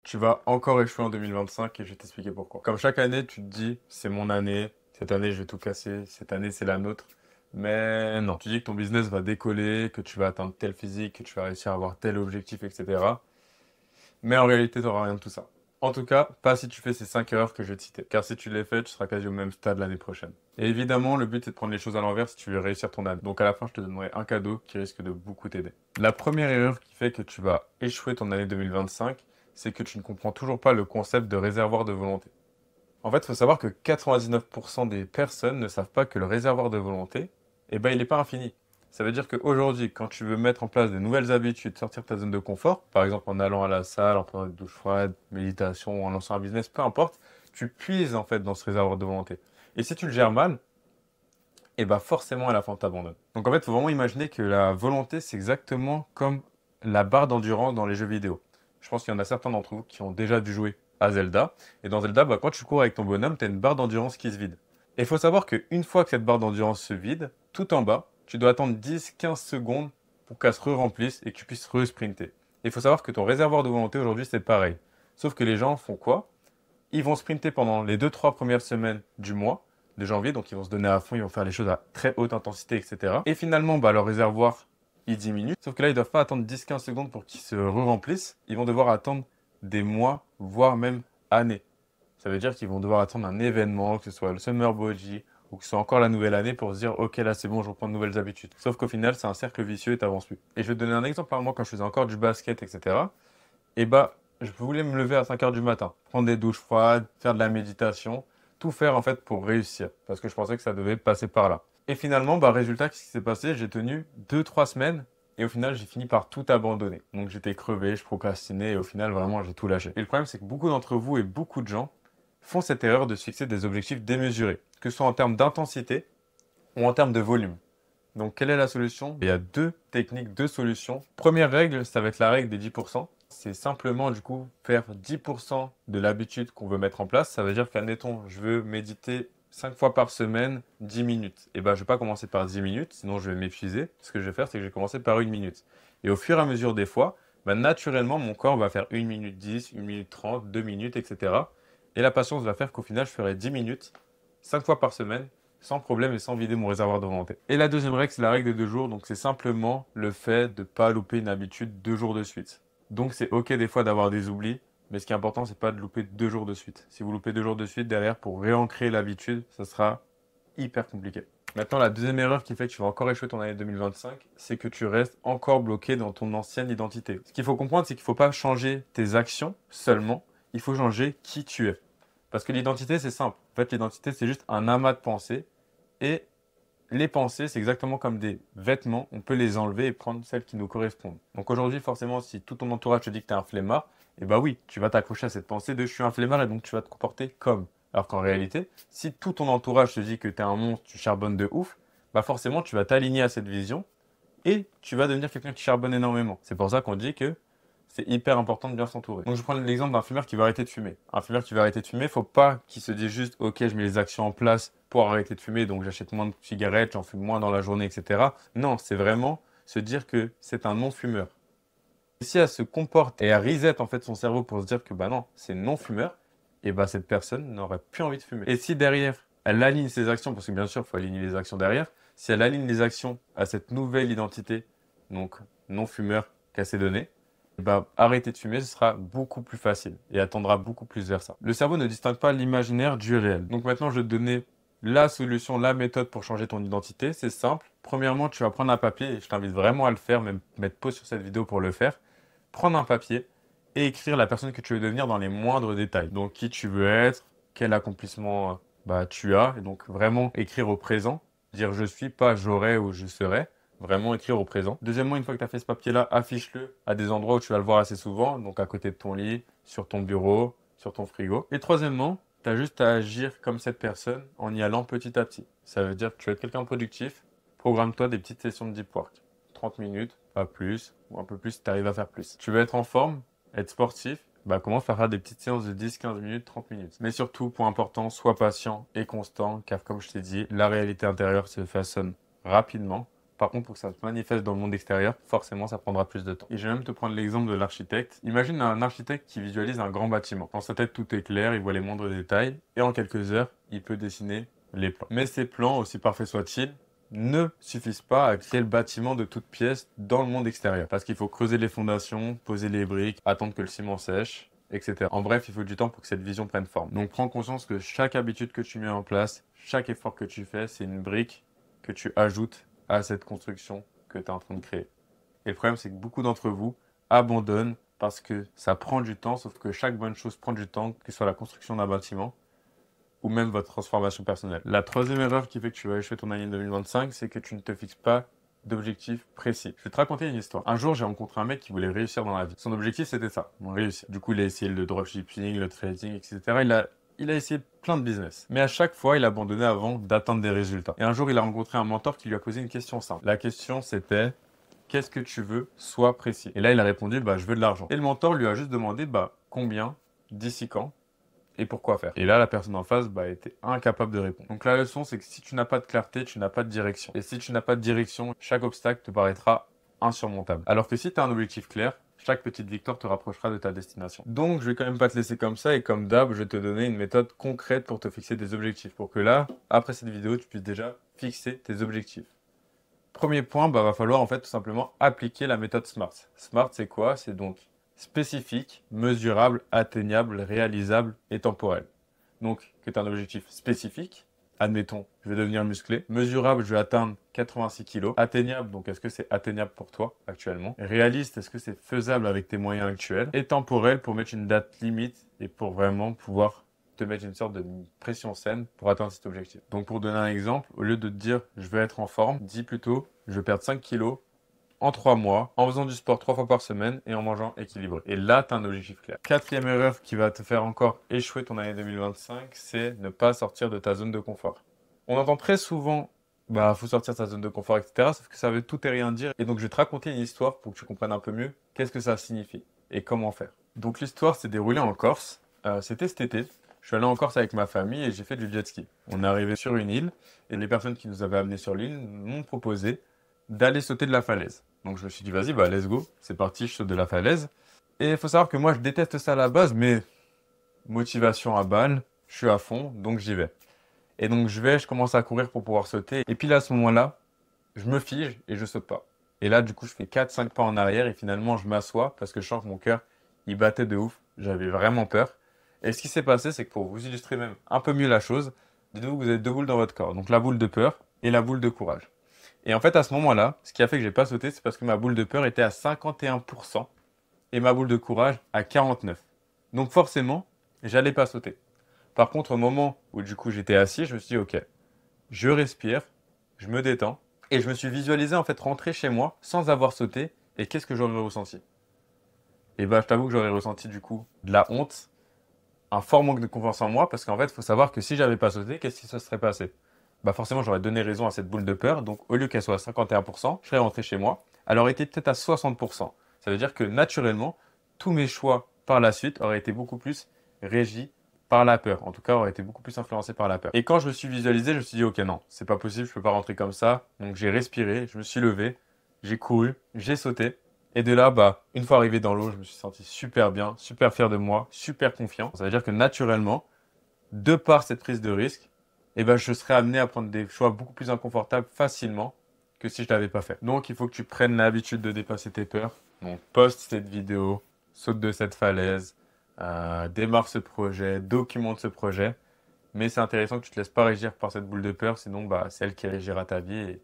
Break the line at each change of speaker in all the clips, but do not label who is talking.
tu vas encore échouer en 2025 et je vais t'expliquer pourquoi. Comme chaque année, tu te dis, c'est mon année, cette année je vais tout casser, cette année c'est la nôtre. Mais non, tu dis que ton business va décoller, que tu vas atteindre tel physique, que tu vas réussir à avoir tel objectif, etc. Mais en réalité, tu n'auras rien de tout ça. En tout cas, pas si tu fais ces 5 erreurs que je vais te citer. Car si tu les fais, tu seras quasi au même stade l'année prochaine. Et évidemment, le but c'est de prendre les choses à l'envers si tu veux réussir ton année. Donc à la fin, je te donnerai un cadeau qui risque de beaucoup t'aider. La première erreur qui fait que tu vas échouer ton année 2025, c'est que tu ne comprends toujours pas le concept de réservoir de volonté. En fait, il faut savoir que 99% des personnes ne savent pas que le réservoir de volonté, eh ben, il n'est pas infini. Ça veut dire qu'aujourd'hui, quand tu veux mettre en place de nouvelles habitudes, sortir de ta zone de confort, par exemple en allant à la salle, en prenant une douche froide, méditation, en lançant un business, peu importe, tu puises en fait dans ce réservoir de volonté. Et si tu le gères mal, eh ben forcément à la fin t'abandonnes. Donc en fait, il faut vraiment imaginer que la volonté, c'est exactement comme la barre d'endurance dans les jeux vidéo. Je pense qu'il y en a certains d'entre vous qui ont déjà dû jouer à Zelda. Et dans Zelda, bah, quand tu cours avec ton bonhomme, tu as une barre d'endurance qui se vide. Et il faut savoir qu'une fois que cette barre d'endurance se vide, tout en bas, tu dois attendre 10-15 secondes pour qu'elle se re-remplisse et que tu puisses re-sprinter. Et il faut savoir que ton réservoir de volonté aujourd'hui, c'est pareil. Sauf que les gens font quoi? Ils vont sprinter pendant les 2-3 premières semaines du mois de janvier, donc ils vont se donner à fond, ils vont faire les choses à très haute intensité, etc. Et finalement, bah, leur réservoir, il diminue. Sauf que là, ils ne doivent pas attendre 10-15 secondes pour qu'ils se re-remplissent. Ils vont devoir attendre des mois, voire même années. Ça veut dire qu'ils vont devoir attendre un événement, que ce soit le Summer Body ou que ce soit encore la nouvelle année pour se dire, ok, là c'est bon, je reprends de nouvelles habitudes. Sauf qu'au final, c'est un cercle vicieux et t'avances plus. Et je vais te donner un exemple par moi quand je faisais encore du basket, etc. Et bah, je voulais me lever à 5 heures du matin, prendre des douches froides, faire de la méditation, tout faire en fait pour réussir, parce que je pensais que ça devait passer par là. Et finalement, bah, résultat, qu'est-ce qui s'est passé? J'ai tenu 2-3 semaines et au final, j'ai fini par tout abandonner. Donc j'étais crevé, je procrastinais et au final, vraiment, j'ai tout lâché. Et le problème, c'est que beaucoup d'entre vous et beaucoup de gens font cette erreur de se fixer des objectifs démesurés, que ce soit en termes d'intensité ou en termes de volume. Donc, quelle est la solution? Il y a deux techniques, deux solutions. Première règle, ça va être la règle des 10%. C'est simplement, du coup, faire 10% de l'habitude qu'on veut mettre en place. Ça veut dire qu'admettons, je veux méditer 5 fois par semaine, 10 minutes. Et ben, je vais pas commencer par 10 minutes, sinon je vais m'épuiser. Ce que je vais faire, c'est que je vais commencer par 1 minute. Et au fur et à mesure des fois, ben, naturellement, mon corps va faire 1 minute 10, 1 minute 30, 2 minutes, etc. Et la patience va faire qu'au final, je ferai 10 minutes, 5 fois par semaine, sans problème et sans vider mon réservoir de volonté. Et la deuxième règle, c'est la règle des 2 jours. Donc, c'est simplement le fait de ne pas louper une habitude 2 jours de suite. Donc, c'est OK des fois d'avoir des oublis, mais ce qui est important, c'est pas de louper 2 jours de suite. Si vous loupez 2 jours de suite, derrière, pour réancrer l'habitude, ça sera hyper compliqué. Maintenant, la deuxième erreur qui fait que tu vas encore échouer ton année 2025, c'est que tu restes encore bloqué dans ton ancienne identité. Ce qu'il faut comprendre, c'est qu'il ne faut pas changer tes actions seulement, il faut changer qui tu es. Parce que l'identité, c'est simple. En fait, l'identité, c'est juste un amas de pensées. Et les pensées, c'est exactement comme des vêtements. On peut les enlever et prendre celles qui nous correspondent. Donc aujourd'hui, forcément, si tout ton entourage te dit que tu es un flemmard, eh bah oui, tu vas t'accrocher à cette pensée de je suis un flemmard et donc tu vas te comporter comme. Alors qu'en réalité, si tout ton entourage te dit que tu es un monstre, tu charbonnes de ouf, bah forcément, tu vas t'aligner à cette vision et tu vas devenir quelqu'un qui charbonne énormément. C'est pour ça qu'on dit que c'est hyper important de bien s'entourer. Donc je prends l'exemple d'un fumeur qui va arrêter de fumer. Un fumeur qui va arrêter de fumer, faut pas qu'il se dise juste ok, je mets les actions en place pour arrêter de fumer, donc j'achète moins de cigarettes, j'en fume moins dans la journée, etc. Non, c'est vraiment se dire que c'est un non-fumeur. Si elle se comporte et elle reset en fait son cerveau pour se dire que bah non, c'est non-fumeur, et bah cette personne n'aurait plus envie de fumer. Et si derrière, elle aligne ses actions, parce que bien sûr, il faut aligner les actions derrière, si elle aligne les actions à cette nouvelle identité, donc non-fumeur qu'elle s'est donnée, bah, arrêter de fumer, ce sera beaucoup plus facile et attendra beaucoup plus vers ça. Le cerveau ne distingue pas l'imaginaire du réel. Donc maintenant, je vais te donner la solution, la méthode pour changer ton identité. C'est simple. Premièrement, tu vas prendre un papier et je t'invite vraiment à le faire, même mettre pause sur cette vidéo pour le faire. Prendre un papier et écrire la personne que tu veux devenir dans les moindres détails. Donc qui tu veux être, quel accomplissement bah, tu as. Et donc vraiment écrire au présent, dire je suis, pas j'aurai ou je serai. Vraiment écrire au présent. Deuxièmement, une fois que tu as fait ce papier-là, affiche-le à des endroits où tu vas le voir assez souvent, donc à côté de ton lit, sur ton bureau, sur ton frigo. Et troisièmement, tu as juste à agir comme cette personne en y allant petit à petit. Ça veut dire que tu vas être quelqu'un de productif, programme-toi des petites sessions de deep work. 30 minutes, pas plus, ou un peu plus si tu arrives à faire plus. Tu veux être en forme, être sportif, bah commence à faire des petites séances de 10, 15 minutes, 30 minutes. Mais surtout, point important, sois patient et constant, car comme je t'ai dit, la réalité intérieure se façonne rapidement, Par contre, pour que ça se manifeste dans le monde extérieur, forcément, ça prendra plus de temps. Et je vais même te prendre l'exemple de l'architecte. Imagine un architecte qui visualise un grand bâtiment. Dans sa tête, tout est clair, il voit les moindres détails, et en quelques heures, il peut dessiner les plans. Mais ces plans, aussi parfaits soient-ils, ne suffisent pas à créer le bâtiment de toutes pièces dans le monde extérieur. Parce qu'il faut creuser les fondations, poser les briques, attendre que le ciment sèche, etc. En bref, il faut du temps pour que cette vision prenne forme. Donc prends conscience que chaque habitude que tu mets en place, chaque effort que tu fais, c'est une brique que tu ajoutes à cette construction que tu es en train de créer. Et le problème, c'est que beaucoup d'entre vous abandonnent parce que ça prend du temps, sauf que chaque bonne chose prend du temps, que ce soit la construction d'un bâtiment ou même votre transformation personnelle. La troisième erreur qui fait que tu vas échouer ton année 2025, c'est que tu ne te fixes pas d'objectif précis. Je vais te raconter une histoire. Un jour, j'ai rencontré un mec qui voulait réussir dans la vie. Son objectif, c'était ça, réussir. Du coup, il a essayé le dropshipping, le trading, etc. Il a essayé plein de business. Mais à chaque fois, il abandonnait avant d'atteindre des résultats. Et un jour, il a rencontré un mentor qui lui a posé une question simple. La question, c'était: qu'est-ce que tu veux? Sois précis. Et là, il a répondu: je veux de l'argent. Et le mentor lui a juste demandé: combien? D'ici quand? Et pourquoi faire? Et là, la personne en face était incapable de répondre. Donc la leçon, c'est que si tu n'as pas de clarté, tu n'as pas de direction. Et si tu n'as pas de direction, chaque obstacle te paraîtra insurmontable. Alors que si tu as un objectif clair, chaque petite victoire te rapprochera de ta destination. Donc, je vais quand même pas te laisser comme ça, et comme d'hab, je vais te donner une méthode concrète pour te fixer des objectifs. Pour que là, après cette vidéo, tu puisses déjà fixer tes objectifs. Premier point, va falloir en fait tout simplement appliquer la méthode SMART. SMART, c'est quoi? C'est donc spécifique, mesurable, atteignable, réalisable et temporel. Donc, que tu as un objectif spécifique, admettons, je vais devenir musclé. Mesurable, je vais atteindre 86 kg. Atteignable, donc est-ce que c'est atteignable pour toi actuellement? Réaliste, est-ce que c'est faisable avec tes moyens actuels? Et temporel, pour mettre une date limite et pour vraiment pouvoir te mettre une sorte de pression saine pour atteindre cet objectif. Donc pour donner un exemple, au lieu de te dire je veux être en forme, dis plutôt je veux perdre 5 kg en 3 mois, en faisant du sport 3 fois par semaine et en mangeant équilibré. Et là, tu as un objectif clair. Quatrième erreur qui va te faire encore échouer ton année 2025, c'est ne pas sortir de ta zone de confort. On entend très souvent, faut sortir de sa zone de confort, etc. Sauf que ça veut tout et rien dire. Et donc, je vais te raconter une histoire pour que tu comprennes un peu mieux qu'est-ce que ça signifie et comment faire. Donc, l'histoire s'est déroulée en Corse. C'était cet été. Je suis allé en Corse avec ma famille et j'ai fait du jet ski. On est arrivé sur une île et les personnes qui nous avaient amenés sur l'île m'ont proposé d'aller sauter de la falaise. Donc je me suis dit, vas-y, let's go, c'est parti, je saute de la falaise. Et il faut savoir que moi, je déteste ça à la base, mais motivation à balle, je suis à fond, donc j'y vais. Et donc je commence à courir pour pouvoir sauter. Et puis là, à ce moment-là, je me fige et je saute pas. Et là, du coup, je fais 4-5 pas en arrière et finalement, je m'assois parce que je sens que mon cœur, il battait de ouf. J'avais vraiment peur. Et ce qui s'est passé, c'est que pour vous illustrer même un peu mieux la chose, dites-vous que vous avez deux boules dans votre corps. Donc la boule de peur et la boule de courage. Et en fait, à ce moment-là, ce qui a fait que j'ai pas sauté, c'est parce que ma boule de peur était à 51% et ma boule de courage à 49%. Donc forcément, j'allais pas sauter. Par contre, au moment où du coup j'étais assis, je me suis dit, ok, je respire, je me détends, et je me suis visualisé en fait rentrer chez moi sans avoir sauté, et qu'est-ce que j'aurais ressenti? Et je t'avoue que j'aurais ressenti du coup de la honte, un fort manque de confiance en moi, parce qu'en fait, il faut savoir que si j'avais pas sauté, qu'est-ce qui se serait passé? Forcément, j'aurais donné raison à cette boule de peur. Donc, au lieu qu'elle soit à 51%, je serais rentré chez moi. Elle aurait été peut-être à 60%. Ça veut dire que naturellement, tous mes choix par la suite auraient été beaucoup plus régis par la peur. En tout cas, auraient été beaucoup plus influencés par la peur. Et quand je me suis visualisé, je me suis dit, ok, non, c'est pas possible, je peux pas rentrer comme ça. Donc, j'ai respiré, je me suis levé, j'ai couru, j'ai sauté. Et de là, une fois arrivé dans l'eau, je me suis senti super bien, super fier de moi, super confiant. Ça veut dire que naturellement, de par cette prise de risque, je serais amené à prendre des choix beaucoup plus inconfortables facilement que si je ne l'avais pas fait. Donc, il faut que tu prennes l'habitude de dépasser tes peurs. Donc, poste cette vidéo, saute de cette falaise, démarre ce projet, documente ce projet. Mais c'est intéressant que tu ne te laisses pas régir par cette boule de peur, sinon c'est elle qui régira ta vie. Et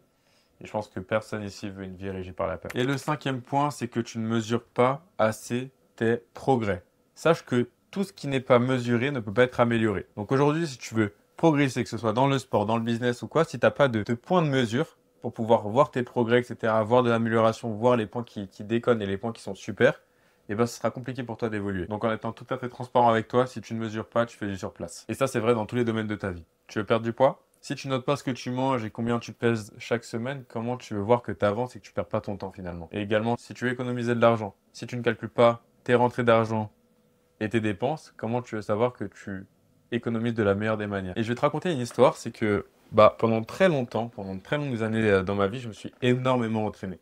je pense que personne ici veut une vie régie par la peur. Et le cinquième point, c'est que tu ne mesures pas assez tes progrès. Sache que tout ce qui n'est pas mesuré ne peut pas être amélioré. Donc aujourd'hui, si tu veux progresser, que ce soit dans le sport, dans le business ou quoi, si tu n'as pas de point de mesure pour pouvoir voir tes progrès, etc., voir de l'amélioration, voir les points qui déconnent et les points qui sont super, ce sera compliqué pour toi d'évoluer. Donc en étant tout à fait transparent avec toi, si tu ne mesures pas, tu fais du surplace. Et ça, c'est vrai dans tous les domaines de ta vie. Tu veux perdre du poids? Si tu notes pas ce que tu manges et combien tu pèses chaque semaine, comment tu veux voir que tu avances et que tu perds pas ton temps finalement? Et également, si tu veux économiser de l'argent, si tu ne calcules pas tes rentrées d'argent et tes dépenses, comment tu veux savoir que tu économises de la meilleure des manières? Et je vais te raconter une histoire, c'est que Bah, pendant très longtemps, pendant de très longues années dans ma vie, je me suis énormément entraîné.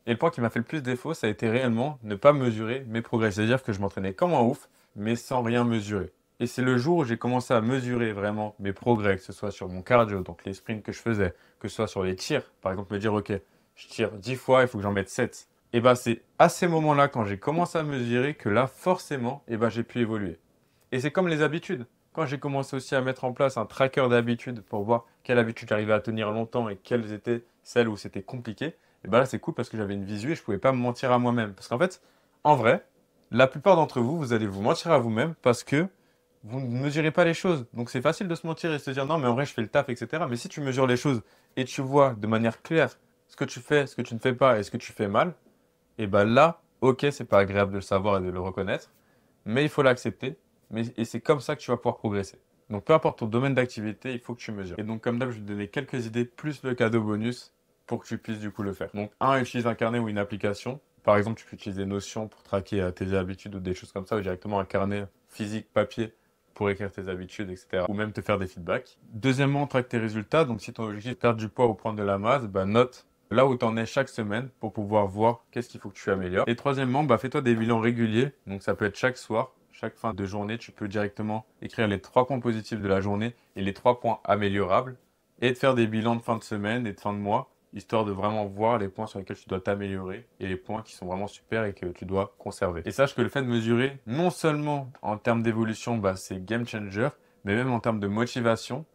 Et le point qui m'a fait le plus défaut, ça a été réellement ne pas mesurer mes progrès. C'est-à-dire que je m'entraînais comme un ouf, mais sans rien mesurer. Et c'est le jour où j'ai commencé à mesurer vraiment mes progrès, que ce soit sur mon cardio, donc les sprints que je faisais, que ce soit sur les tirs. Par exemple, me dire, OK, je tire 10 fois, il faut que j'en mette 7. Et bah, c'est à ces moments-là, quand j'ai commencé à mesurer, que là, forcément, j'ai pu évoluer. Et c'est comme les habitudes. Quand j'ai commencé aussi à mettre en place un tracker d'habitudes pour voir quelle habitude j'arrivais à tenir longtemps et quelles étaient celles où c'était compliqué, et ben là c'est cool parce que j'avais une visu et je pouvais pas me mentir à moi-même. Parce qu'en fait, en vrai, la plupart d'entre vous, vous allez vous mentir à vous-même parce que vous ne mesurez pas les choses. Donc c'est facile de se mentir et se dire non mais en vrai je fais le taf, etc. Mais si tu mesures les choses et tu vois de manière claire ce que tu fais, ce que tu ne fais pas et ce que tu fais mal, et ben là, ok, c'est pas agréable de le savoir et de le reconnaître, mais il faut l'accepter. Et c'est comme ça que tu vas pouvoir progresser. Donc, peu importe ton domaine d'activité, il faut que tu mesures. Et donc, comme d'hab, je vais te donner quelques idées plus le cadeau bonus pour que tu puisses du coup le faire. Donc, utilise un carnet ou une application. Par exemple, tu peux utiliser Notion pour traquer tes habitudes ou des choses comme ça, ou directement un carnet physique, papier, pour écrire tes habitudes, etc. Ou même te faire des feedbacks. Deuxièmement, traque tes résultats. Donc, si ton objectif est de perdre du poids ou prendre de la masse, note là où tu en es chaque semaine pour pouvoir voir qu'est-ce qu'il faut que tu améliores. Et troisièmement, fais-toi des bilans réguliers. Donc ça peut être chaque soir, chaque fin de journée, tu peux directement écrire les 3 points positifs de la journée et les 3 points améliorables et de faire des bilans de fin de semaine et de fin de mois, histoire de vraiment voir les points sur lesquels tu dois t'améliorer et les points qui sont vraiment super et que tu dois conserver. Et sache que le fait de mesurer, non seulement en termes d'évolution, c'est game changer, mais même en termes de motivation,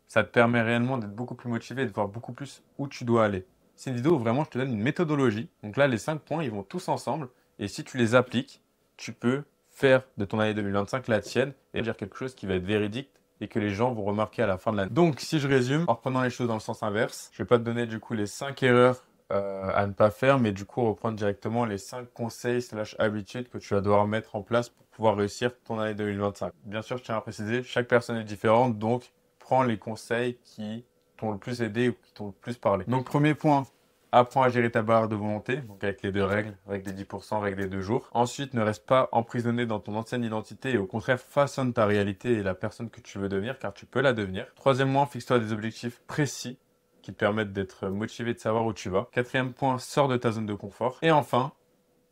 ça te permet réellement d'être beaucoup plus motivé et de voir beaucoup plus où tu dois aller. C'est une vidéo où vraiment je te donne une méthodologie. Donc là, les 5 points, ils vont tous ensemble. Et si tu les appliques, tu peux faire de ton année 2025 la tienne et dire quelque chose qui va être véridique et que les gens vont remarquer à la fin de l'année. Donc, si je résume, en reprenant les choses dans le sens inverse, je vais pas te donner du coup les 5 erreurs à ne pas faire, mais du coup reprendre directement les 5 conseils / habitudes que tu vas devoir mettre en place pour pouvoir réussir ton année 2025. Bien sûr, je tiens à préciser, chaque personne est différente, donc prends les conseils qui t'ont le plus aidé ou qui t'ont le plus parlé. Donc, premier point, apprends à gérer ta barre de volonté, donc avec les 2 règles, règle des 10%, règle des 2 jours. Ensuite, ne reste pas emprisonné dans ton ancienne identité et au contraire, façonne ta réalité et la personne que tu veux devenir, car tu peux la devenir. Troisièmement, fixe-toi des objectifs précis qui te permettent d'être motivé, de savoir où tu vas. Quatrième point, sors de ta zone de confort. Et enfin,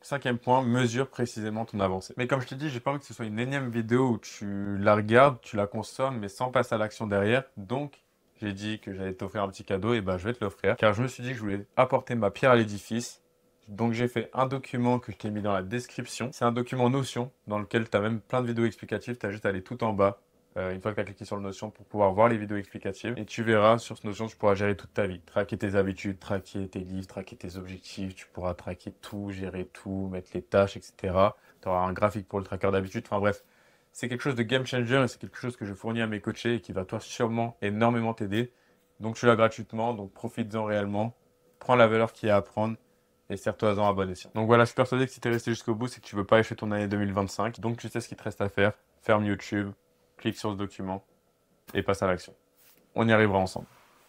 5e point, mesure précisément ton avancée. Mais comme je te dis, j'ai pas envie que ce soit une énième vidéo où tu la regardes, tu la consommes, mais sans passer à l'action derrière. Donc, j'ai dit que j'allais t'offrir un petit cadeau, et je vais te l'offrir. Car je me suis dit que je voulais apporter ma pierre à l'édifice. Donc, j'ai fait un document que je t'ai mis dans la description. C'est un document Notion, dans lequel tu as même plein de vidéos explicatives. Tu as juste à aller tout en bas. Une fois que tu as cliqué sur le Notion pour pouvoir voir les vidéos explicatives. Et tu verras, sur ce Notion, tu pourras gérer toute ta vie. Traquer tes habitudes, traquer tes livres, traquer tes objectifs. Tu pourras traquer tout, gérer tout, mettre les tâches, etc. Tu auras un graphique pour le tracker d'habitude. Enfin bref, c'est quelque chose de game changer et c'est quelque chose que je fournis à mes coachés et qui va toi sûrement énormément t'aider. Donc tu l'as gratuitement, donc profites-en réellement. Prends la valeur qu'il y a à prendre et serre-toi-en à bon escient. Donc voilà, je suis persuadé que si tu es resté jusqu'au bout, c'est que tu veux pas échouer ton année 2025. Donc tu sais ce qu'il te reste à faire. Ferme YouTube, clique sur ce document et passe à l'action. On y arrivera ensemble.